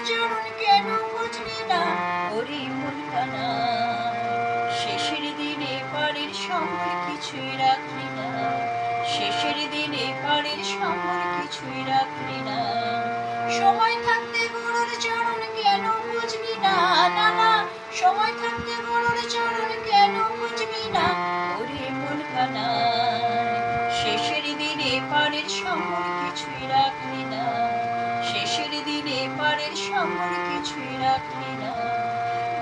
চরণ কেন বুঝলি না ওরে মন কানা। শেষের দিনে পারের সম্বল কিছুই রাখলি না, শেষের দিনে পারের সম্বল কিছুই রাখলি না। সময় থাকতে গুরুর চরণ কেন বুঝলি না, না না সময় থাকতে গুরুর চরণ কেন বুঝলি না ওরে মন কানা। শেষের দিনে পারের সম্বল কিছুই রাখলি না, শেষের দিনে পারের সম্বল কিছুই রাখলি না।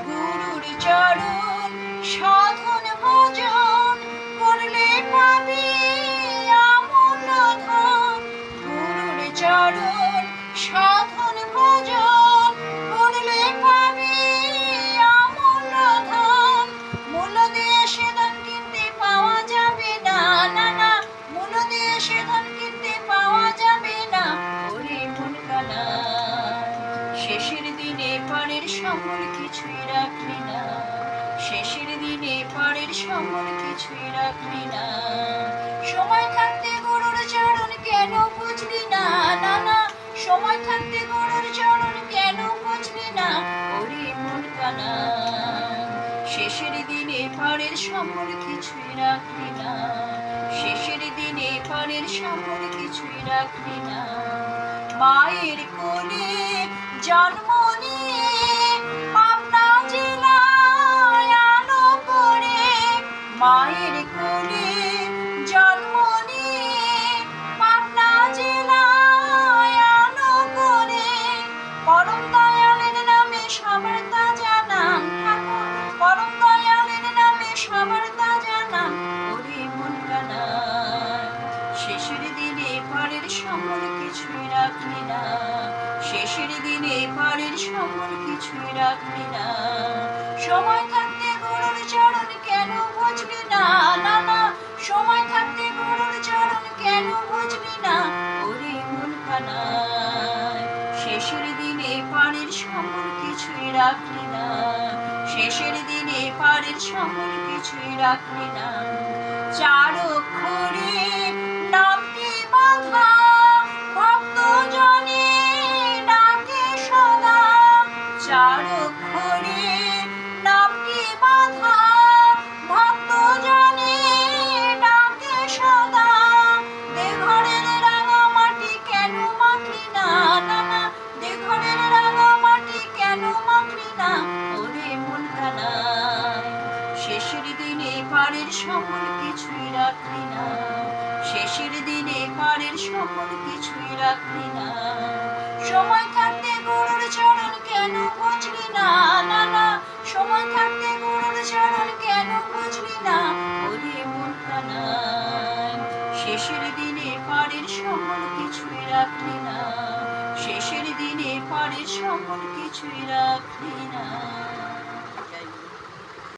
গুরুর চরণ সাধন ভজন করলে পাবি আমূল্য ধন। গুরুর চরণ সাধন ভজন করলে পাবি আমূল্য ধন। মূল্য দিয়ে সে ধন কিনতে পাওয়া যাবে না, না না মূল্য দিয়ে সে ধন কিনতে পাওয়া যাবে না ওরে মন কানা। শেষের দিনে পারের সম্বল কিছুই রাখলি না, শেষের দিনে পারের সম্বল কিছুই রাখলি না। সময় থাকতে গুরুর চরণ কেন বুঝলি না, না না সময় থাকতে গুরুর চরণ কেন বুঝলি না ওরে মন কানা। শেষের দিনে পারের সম্বল কিছুই রাখলি না, শেষের দিনে পারের সম্বল কিছুই রাখলি না। মায়ের কোলে জন্ম নিয়ে পাবনা জেলায় আলো করে, মায়ের কোলে জন্ম নিয়ে পাবনা জেলায় আলো করে। পরম দয়ালের নামে সবার তা জানান ঠাকুর, পরম দয়ালের নামে সবার তা জানান ওরে মন কানা। শেষের দিনে পারের সম্বল কিছুই রাখলি না, শেষের দিনে পারের সম্বল কিছুই রাখলি না। সময় থাকতে গুরুর চরণ কেন বুঝলি না, না না সময় থাকতে গুরুর চরণ কেন বুঝলি না ওরে মন কানা। শেষের দিনে পারের সম্বল কিছুই রাখলি না, শেষের দিনে পারের সম্বল কিছুই রাখলি না। চার অক্ষরে নামটি বাঁধা ভক্ত জনে ডাকে সদা, চার অক্ষরে নামটি বাঁধা ভক্ত জনে ডাকে সদা। দেঘরের রাঙা মাটি কেন মাখলি না, না না দেঘরের রাঙা মাটি কেন মাখলি না ওরে মন কানা। শেষের দিনে পারের সম্বল কিছুই রাখলি না, শেষের দিনে পারের সম্বল কিছুই রাখলি না। সময় থাকতে গুরুর চরণ কেন বুঝলি না, না না সময় থাকতে গুরুর চরণ কেন বুঝলি না ওরে মন কানা। শেষের দিনে পারের সম্বল কিছুই রাখলি না, শেষের দিনে পারের সম্বল কিছুই রাখলি না।